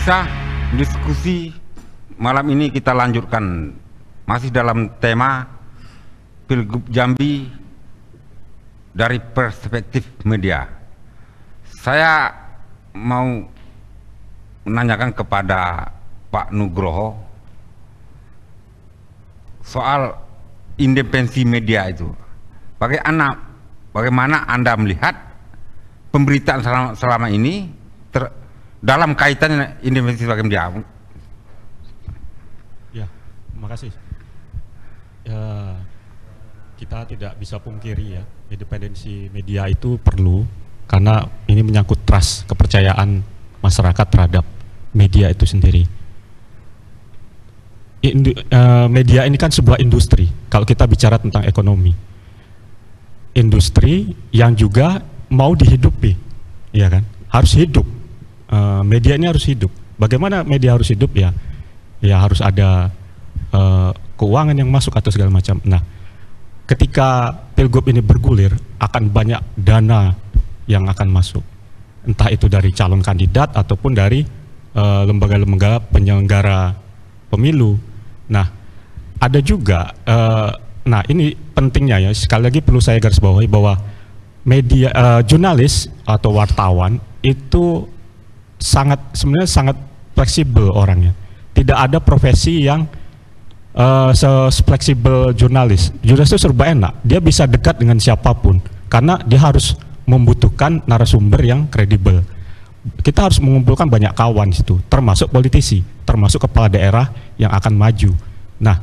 pemirsa, diskusi malam ini kita lanjutkan masih dalam tema Pilgub Jambi dari perspektif media. Saya mau menanyakan kepada Pak Nugroho soal independensi media itu. Bagaimana Anda melihat pemberitaan selama ini dalam kaitan independensi sebagai media? Ya, terima kasih. Ya, kita tidak bisa pungkiri ya, independensi media itu perlu karena ini menyangkut trust, kepercayaan masyarakat terhadap media itu sendiri. Media ini kan sebuah industri. Kalau kita bicara tentang ekonomi, industri yang juga mau dihidupi, ya kan? Harus hidup. Media ini harus hidup. Bagaimana media harus hidup ya? Ya harus ada keuangan yang masuk atau segala macam. Nah, ketika Pilgub ini bergulir, akan banyak dana yang akan masuk, entah itu dari calon kandidat ataupun dari lembaga-lembaga penyelenggara pemilu. Nah, ada juga, nah ini pentingnya ya, sekali lagi perlu saya garis bawahi bahwa media, jurnalis atau wartawan itu sebenarnya sangat fleksibel orangnya. Tidak ada profesi yang fleksibel jurnalis. Jurnalis itu serba enak, dia bisa dekat dengan siapapun karena dia harus membutuhkan narasumber yang kredibel. Kita harus mengumpulkan banyak kawan di situ, termasuk politisi, termasuk kepala daerah yang akan maju. Nah,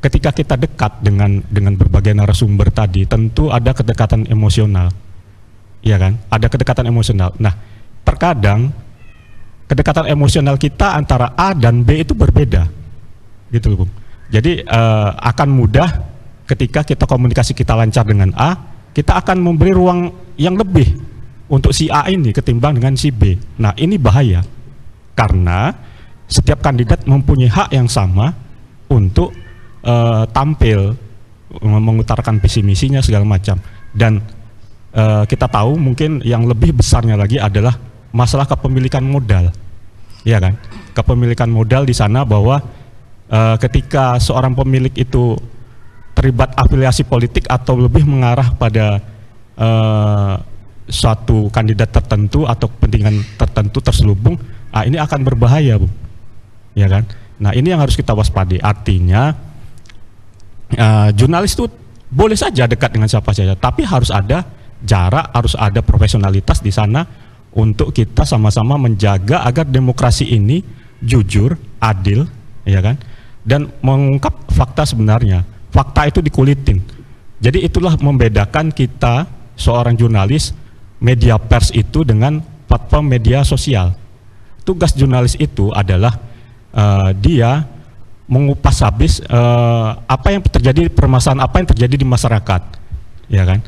ketika kita dekat dengan berbagai narasumber tadi, tentu ada kedekatan emosional, ya kan? Ada kedekatan emosional. Nah, terkadang kedekatan emosional kita antara A dan B itu berbeda, gitu loh, Bung. Jadi akan mudah ketika kita komunikasi kita lancar dengan A, kita akan memberi ruang yang lebih untuk si A ini ketimbang dengan si B. Nah, ini bahaya karena setiap kandidat mempunyai hak yang sama untuk tampil mengutarakan visi misinya segala macam. Dan kita tahu mungkin yang lebih besarnya lagi adalah masalah kepemilikan modal, ya kan? Kepemilikan modal di sana bahwa ketika seorang pemilik itu terlibat afiliasi politik atau lebih mengarah pada suatu kandidat tertentu atau kepentingan tertentu terselubung, ini akan berbahaya, Bu. Ya kan? Nah, ini yang harus kita waspadai. Artinya jurnalis itu boleh saja dekat dengan siapa saja, tapi harus ada jarak, harus ada profesionalitas di sana untuk kita sama-sama menjaga agar demokrasi ini jujur, adil, ya kan? Dan mengungkap fakta sebenarnya. Fakta itu dikulitin. Jadi itulah membedakan kita seorang jurnalis media pers itu dengan platform media sosial. Tugas jurnalis itu adalah dia mengupas habis apa yang terjadi, permasalahan apa yang terjadi di masyarakat, ya kan?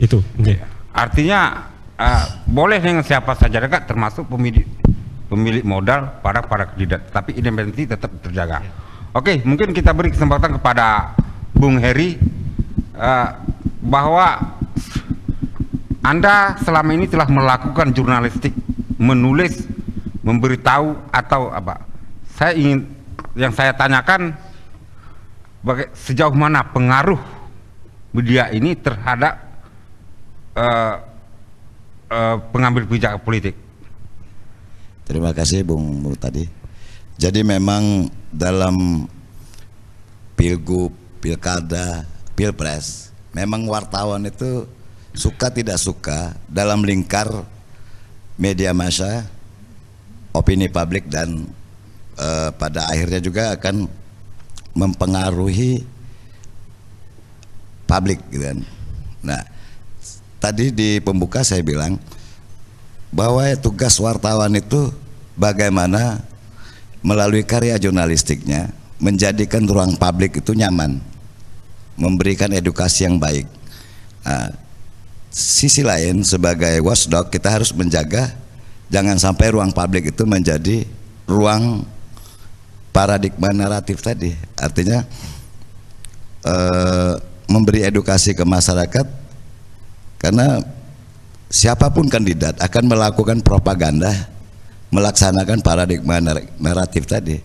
Itu. Okay. Artinya boleh dengan siapa saja dekat, termasuk pemilik modal para kandidat, tapi independensi tetap terjaga. Oke, mungkin kita beri kesempatan kepada Bung Heri, bahwa Anda selama ini telah melakukan jurnalistik, menulis, memberitahu atau apa. Yang saya tanyakan, sejauh mana pengaruh media ini terhadap pengambil kebijakan politik. Terima kasih Bung Murtadi. Jadi memang dalam Pilgub, Pilkada, Pilpres, memang wartawan itu suka tidak suka dalam lingkar media massa, opini publik, dan pada akhirnya juga akan mempengaruhi publik, gitu kan. Nah, tadi di pembuka saya bilang bahwa tugas wartawan itu bagaimana melalui karya jurnalistiknya menjadikan ruang publik itu nyaman, memberikan edukasi yang baik. Nah, sisi lain sebagai watchdog kita harus menjaga jangan sampai ruang publik itu menjadi ruang paradigma naratif tadi. Artinya memberi edukasi ke masyarakat, karena siapapun kandidat akan melakukan propaganda melaksanakan paradigma naratif tadi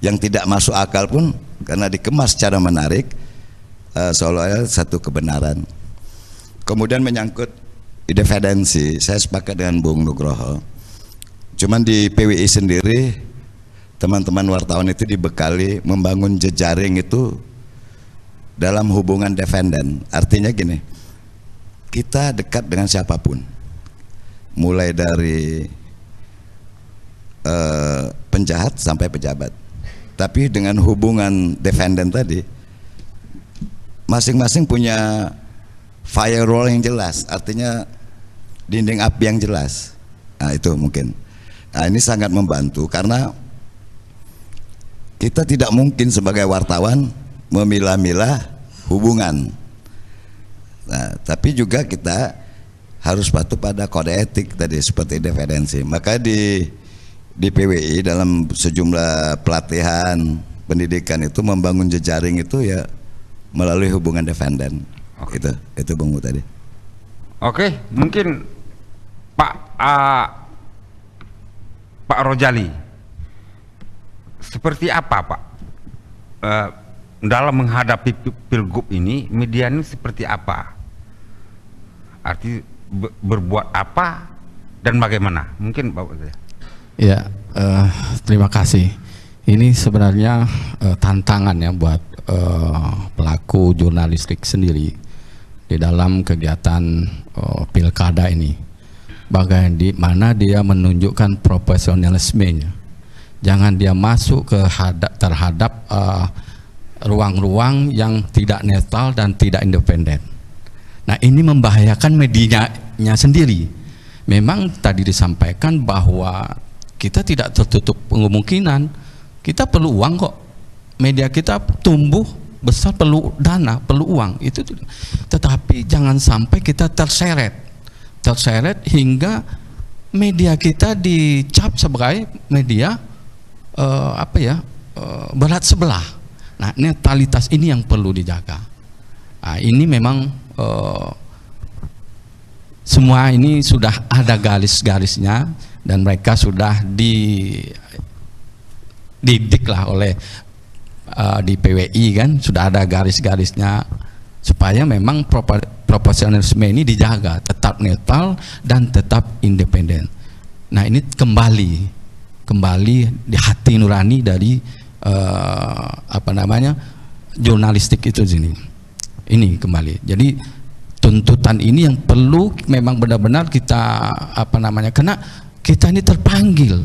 yang tidak masuk akal pun karena dikemas secara menarik, seolah-olah satu kebenaran. Kemudian menyangkut independensi, saya sepakat dengan Bung Nugroho. Cuman di PWI sendiri teman-teman wartawan itu dibekali membangun jejaring itu dalam hubungan defenden. Artinya gini, kita dekat dengan siapapun, mulai dari penjahat sampai pejabat. Tapi dengan hubungan defenden tadi, masing-masing punya firewall yang jelas, artinya dinding api yang jelas. Nah itu mungkin. Nah ini sangat membantu karena kita tidak mungkin sebagai wartawan memilah-milah hubungan. Nah, tapi juga kita harus patuh pada kode etik tadi seperti independensi. Maka di PWI dalam sejumlah pelatihan pendidikan itu membangun jejaring itu ya melalui hubungan defenden. Itu Bung Mu tadi. Oke, mungkin Pak Rojali, seperti apa Pak dalam menghadapi pilgub ini, media ini seperti apa? Arti berbuat apa dan bagaimana? Mungkin Bapak saya. Ya, terima kasih. Ini sebenarnya tantangan ya buat pelaku jurnalistik sendiri di dalam kegiatan pilkada ini. Bagaimana dia menunjukkan profesionalismenya. Jangan dia masuk terhadap ruang-ruang yang tidak netral dan tidak independen. Nah ini membahayakan medianya sendiri. Memang tadi disampaikan bahwa kita tidak tertutup kemungkinan kita perlu uang kok, media kita tumbuh besar perlu dana, perlu uang itu. Tetapi jangan sampai kita terseret hingga media kita dicap sebagai media berat sebelah. Nah netralitas ini yang perlu dijaga. Nah, ini memang semua ini sudah ada garis-garisnya dan mereka sudah dididik lah oleh di PWI kan, sudah ada garis-garisnya supaya memang profesionalisme ini dijaga, tetap netral dan tetap independen. Nah ini kembali di hati nurani dari jurnalistik itu ini kembali. Jadi tuntutan ini yang perlu memang benar-benar kita karena kita ini terpanggil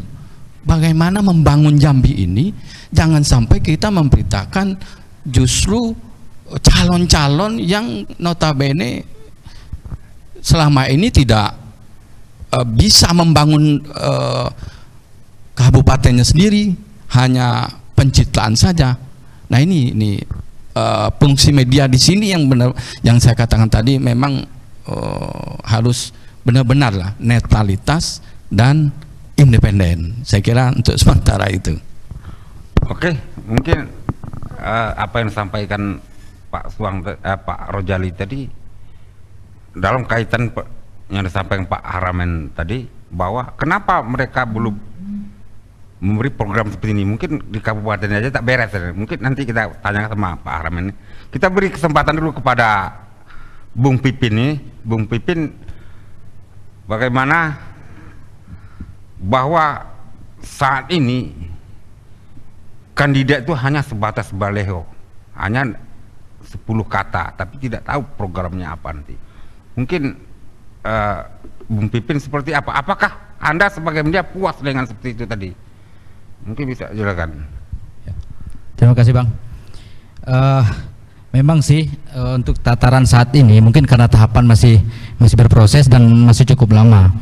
bagaimana membangun Jambi ini. Jangan sampai kita memberitakan justru calon-calon yang notabene selama ini tidak bisa membangun kabupatennya sendiri, hanya pencitraan saja. Nah ini fungsi media di sini yang benar, yang saya katakan tadi memang harus benar-benar lah netralitas dan independen. Saya kira untuk sementara itu. Oke, mungkin apa yang disampaikan Pak Rojali tadi dalam kaitan yang disampaikan Pak Haramen tadi, bahwa kenapa mereka belum memberi program seperti ini. Mungkin di kabupaten aja tak beres. Mungkin nanti kita tanya sama Pak Haramen. Kita beri kesempatan dulu kepada Bung Pipin ini. Bung Pipin, bagaimana bahwa saat ini kandidat itu hanya sebatas baleho, hanya 10 kata, tapi tidak tahu programnya apa nanti. Mungkin Bung Pipin seperti apa? Apakah Anda sebagai media puas dengan seperti itu tadi? Mungkin bisa silakan. Terima kasih Bang. Memang sih untuk tataran saat ini mungkin karena tahapan masih berproses dan masih cukup lama.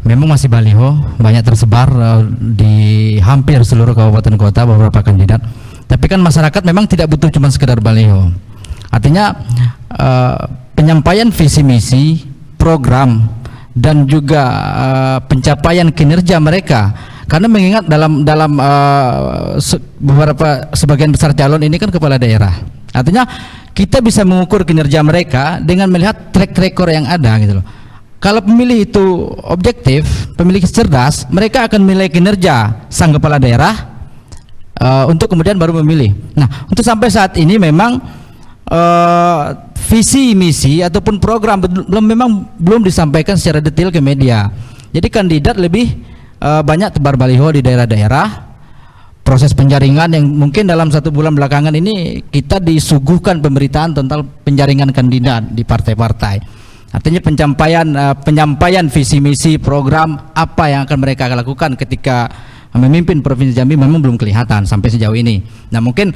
Memang masih baliho banyak tersebar di hampir seluruh kabupaten kota beberapa kandidat. Tapi kan masyarakat memang tidak butuh cuma sekedar baliho. Artinya penyampaian visi misi, program dan juga pencapaian kinerja mereka. Karena mengingat dalam beberapa sebagian besar calon ini kan kepala daerah. Artinya kita bisa mengukur kinerja mereka dengan melihat track record yang ada gitu loh. kalau pemilih itu objektif, pemilih cerdas, mereka akan menilai kinerja sang kepala daerah untuk kemudian baru memilih. Nah, untuk sampai saat ini memang visi misi ataupun program belum disampaikan secara detail ke media. Jadi kandidat lebih banyak tebar baliho di daerah-daerah. Proses penjaringan yang mungkin dalam 1 bulan belakangan ini kita disuguhkan pemberitaan tentang penjaringan kandidat di partai-partai. Artinya penyampaian visi misi program apa yang akan mereka lakukan ketika memimpin Provinsi Jambi memang belum kelihatan sampai sejauh ini. Nah, mungkin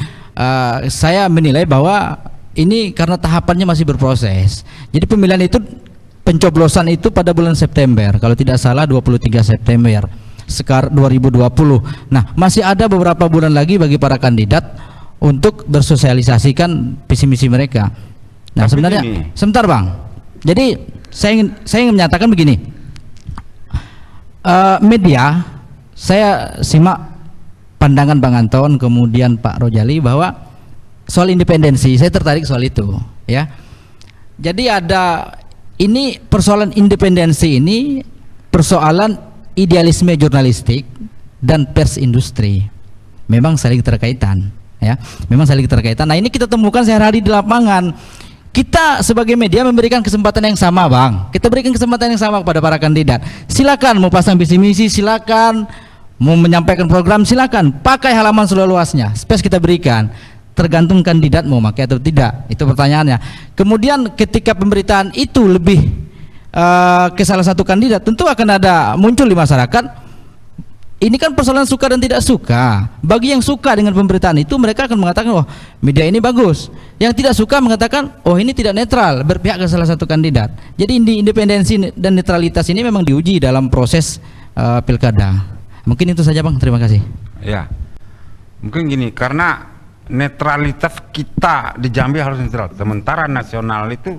saya menilai bahwa ini karena tahapannya masih berproses. Jadi pemilihan itu, pencoblosan itu pada bulan September, kalau tidak salah 23 September sekarang 2020. Nah, masih ada beberapa bulan lagi bagi para kandidat untuk bersosialisasikan visi misi mereka. Nah, tapi sebenarnya sebentar Bang. Jadi saya ingin menyatakan begini. Media, saya simak pandangan Bang Anton kemudian Pak Rojali bahwa soal independensi, saya tertarik soal itu, ya. Jadi ada ini persoalan independensi ini persoalan idealisme jurnalistik dan pers industri. Memang saling terkaitan, ya. Memang saling terkaitan. Nah, ini kita temukan sehari-hari di lapangan. Kita sebagai media memberikan kesempatan yang sama, Bang. Kita berikan kesempatan yang sama kepada para kandidat. Silakan mau pasang visi misi, silakan mau menyampaikan program, silakan pakai halaman seluas-luasnya. Space kita berikan. Tergantung kandidat mau pakai atau tidak, itu pertanyaannya. Kemudian ketika pemberitaan itu lebih ke salah satu kandidat, tentu akan ada muncul di masyarakat. Ini kan persoalan suka dan tidak suka. Bagi yang suka dengan pemberitaan itu, mereka akan mengatakan, wah, media ini bagus. Yang tidak suka mengatakan, oh, ini tidak netral, berpihak ke salah satu kandidat. Jadi independensi dan netralitas ini memang diuji dalam proses pilkada. Mungkin itu saja, Bang. Terima kasih. Ya, mungkin gini, karena netralitas kita di Jambi harus netral, sementara nasional itu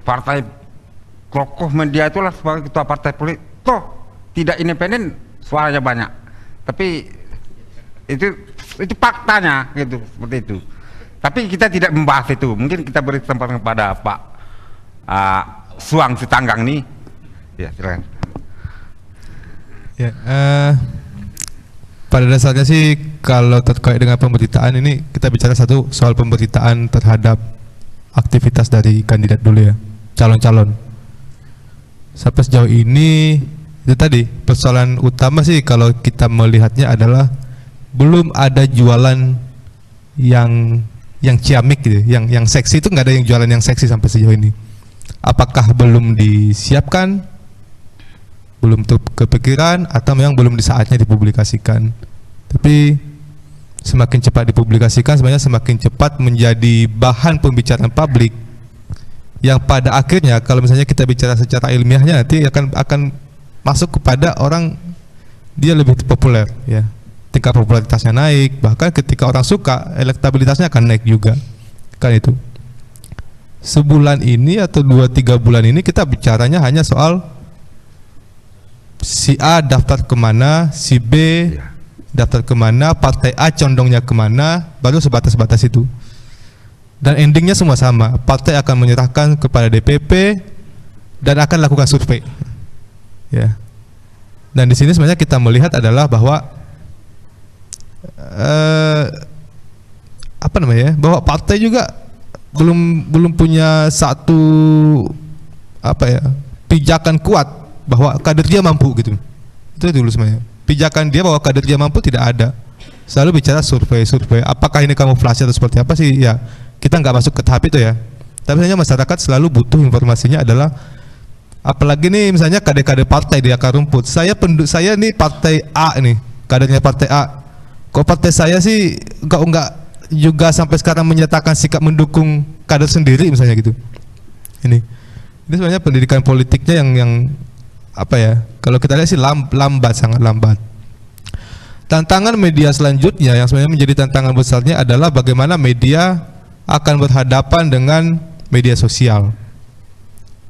partai kokoh media itulah sebagai ketua partai politik toh tidak independen, suaranya banyak, tapi itu faktanya gitu, seperti itu. Tapi kita tidak membahas itu, mungkin kita beri kesempatan kepada Pak Suang Sitanggang nih, ya silakan. Ya, pada dasarnya sih kalau terkait dengan pemberitaan ini kita bicara satu soal pemberitaan terhadap aktivitas dari kandidat dulu ya, calon-calon. Sampai sejauh ini itu tadi persoalan utama sih kalau kita melihatnya adalah belum ada jualan yang ciamik gitu, yang seksi. Itu nggak ada yang jualan yang seksi sampai sejauh ini. Apakah belum disiapkan, belum kepikiran, atau memang belum di saatnya dipublikasikan? Tapi semakin cepat dipublikasikan sebenarnya semakin cepat menjadi bahan pembicaraan publik, yang pada akhirnya kalau misalnya kita bicara secara ilmiahnya nanti akan masuk kepada orang dia lebih populer, ya, tingkat popularitasnya naik, bahkan ketika orang suka elektabilitasnya akan naik juga, kan itu. Sebulan ini atau 2-3 bulan ini kita bicaranya hanya soal si A daftar kemana, si B daftar kemana, partai A condongnya kemana, baru sebatas itu. Dan endingnya semua sama, partai akan menyerahkan kepada DPP dan akan lakukan survei, ya. Dan di sini sebenarnya kita melihat adalah bahwa bahwa partai juga belum punya satu pijakan kuat bahwa kader dia mampu gitu. Itu dulu sebenarnya. Pijakan dia bahwa kader dia mampu tidak ada. Selalu bicara survei. Apakah ini kamuflase atau seperti apa sih? Ya, kita nggak masuk ke tahap itu ya. Tapi sebenarnya masyarakat selalu butuh informasinya adalah, apalagi nih misalnya kader-kader partai di akar rumput. Saya nih partai A nih, kadernya partai A. Kok partai saya sih enggak juga sampai sekarang menyatakan sikap mendukung kader sendiri misalnya gitu. Ini sebenarnya pendidikan politiknya yang apa ya? Kalau kita lihat sih lambat, sangat lambat. Tantangan media selanjutnya yang sebenarnya menjadi tantangan besarnya adalah bagaimana media akan berhadapan dengan media sosial.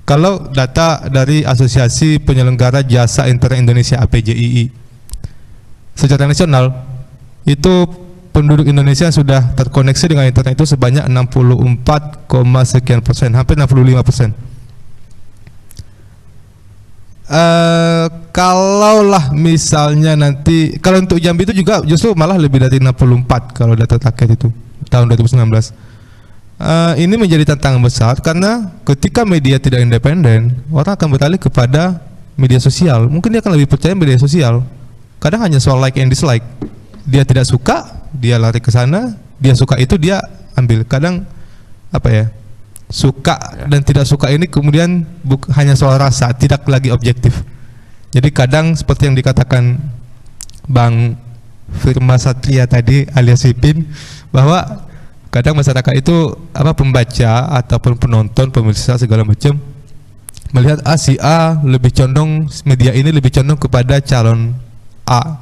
Kalau data dari Asosiasi Penyelenggara Jasa Internet Indonesia (APJII), secara nasional itu penduduk Indonesia yang sudah terkoneksi dengan internet itu sebanyak 64, sekian persen, hampir 65%. Kalaulah misalnya nanti, kalau untuk Jambi itu juga justru malah lebih dari 64 kalau data terakhir itu tahun 2019. Ini menjadi tantangan besar karena ketika media tidak independen, orang akan beralih kepada media sosial. Mungkin dia akan lebih percaya media sosial. Kadang hanya soal like and dislike. Dia tidak suka, dia lari ke sana. Dia suka itu dia ambil. Kadang apa ya? Suka dan tidak suka ini kemudian hanya soal rasa, tidak lagi objektif. Jadi kadang seperti yang dikatakan Bang Firma Satria tadi alias Ipin, bahwa kadang masyarakat itu pembaca ataupun penonton, pemirsa segala macam melihat si A lebih condong, media ini lebih condong kepada calon A.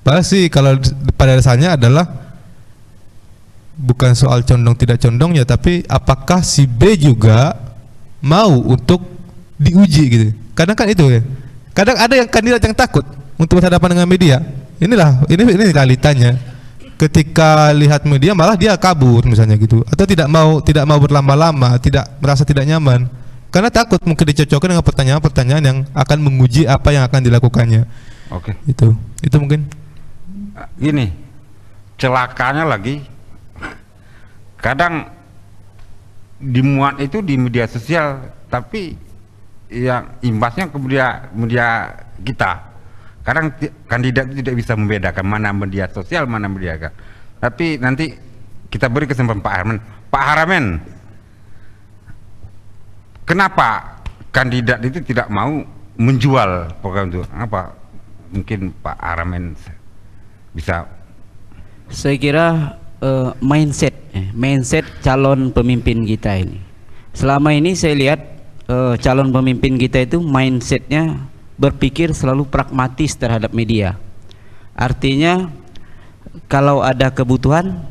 Padahal sih kalau pada dasarnya adalah bukan soal condong tidak condong ya, tapi apakah si B juga mau untuk diuji gitu. Kadang kan itu ya. Kadang ada yang kandidat yang takut untuk berhadapan dengan media. Ini realitanya. Ketika lihat media malah dia kabur misalnya gitu, atau tidak mau berlama-lama, merasa tidak nyaman karena takut mungkin dicocokkan dengan pertanyaan-pertanyaan yang akan menguji apa yang akan dilakukannya. Oke. Itu mungkin. Gini, celakanya lagi kadang dimuat itu di media sosial, tapi yang imbasnya ke media kita. Kadang kandidat itu tidak bisa membedakan mana media sosial, mana media kan. Tapi nanti kita beri kesempatan Pak Harman. Pak Harman, kenapa kandidat itu tidak mau menjual program itu? Apa? Mungkin Pak Harman bisa. Saya kira mindset calon pemimpin kita ini. Selama ini saya lihat calon pemimpin kita itu mindsetnya berpikir selalu pragmatis terhadap media. Artinya kalau ada kebutuhan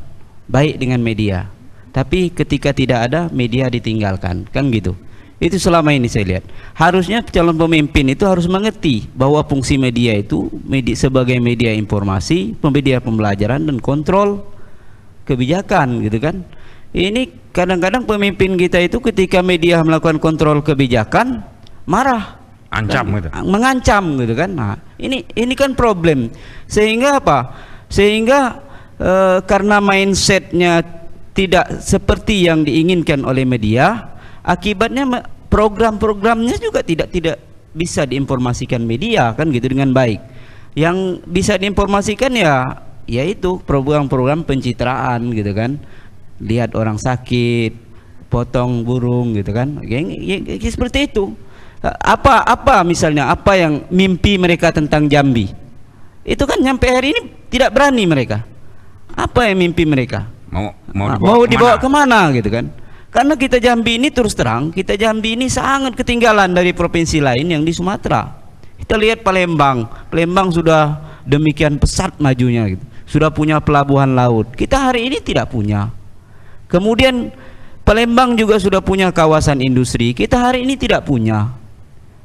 baik dengan media, tapi ketika tidak ada media ditinggalkan, kan gitu. Itu selama ini saya lihat. Harusnya calon pemimpin itu harus mengerti bahwa fungsi media itu sebagai media informasi, media pembelajaran dan kontrol kebijakan, gitu kan. Ini kadang-kadang pemimpin kita itu ketika media melakukan kontrol kebijakan marah, ancam kan, gitu. mengancam gitu kan. Nah, ini kan problem. Sehingga apa? Sehingga karena mindsetnya tidak seperti yang diinginkan oleh media, akibatnya program-programnya juga tidak bisa diinformasikan media kan gitu dengan baik. Yang bisa diinformasikan ya yaitu program-program pencitraan gitu kan. Lihat orang sakit, potong burung gitu kan. Seperti itu. Apa misalnya apa yang mimpi mereka tentang Jambi itu kan sampai hari ini tidak berani mereka. Apa yang mimpi mereka mau dibawa kemana gitu kan. Karena kita Jambi ini terus terang, kita Jambi ini sangat ketinggalan dari provinsi lain yang di Sumatera. Kita lihat Palembang sudah demikian pesat majunya gitu, sudah punya pelabuhan laut, kita hari ini tidak punya. Kemudian Palembang juga sudah punya kawasan industri, kita hari ini tidak punya.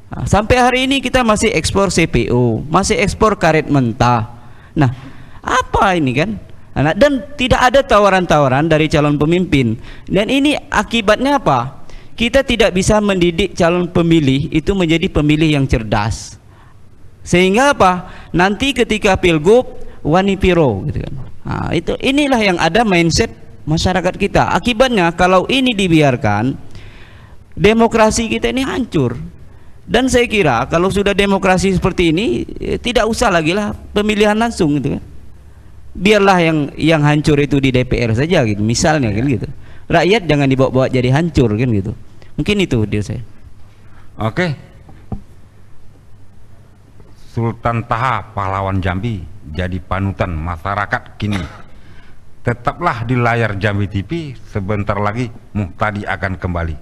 Nah, sampai hari ini kita masih ekspor CPO, masih ekspor karet mentah. Nah, apa ini kan? Nah, dan tidak ada tawaran-tawaran dari calon pemimpin. Dan ini akibatnya apa? Kita tidak bisa mendidik calon pemilih itu menjadi pemilih yang cerdas. Sehingga apa? Nanti ketika pilgub wani piro gitu kan. Nah, inilah yang ada mindset masyarakat kita. Akibatnya kalau ini dibiarkan, demokrasi kita ini hancur. Dan saya kira kalau sudah demokrasi seperti ini, tidak usah lagi lah pemilihan langsung gitu kan. Biarlah yang hancur itu di DPR saja gitu, misalnya kan gitu. Rakyat jangan dibawa-bawa jadi hancur kan gitu. Mungkin itu dia saya. Oke. Sultan Taha pahlawan Jambi jadi panutan masyarakat kini. Tetaplah di layar Jambi TV, sebentar lagi Muhtadi akan kembali.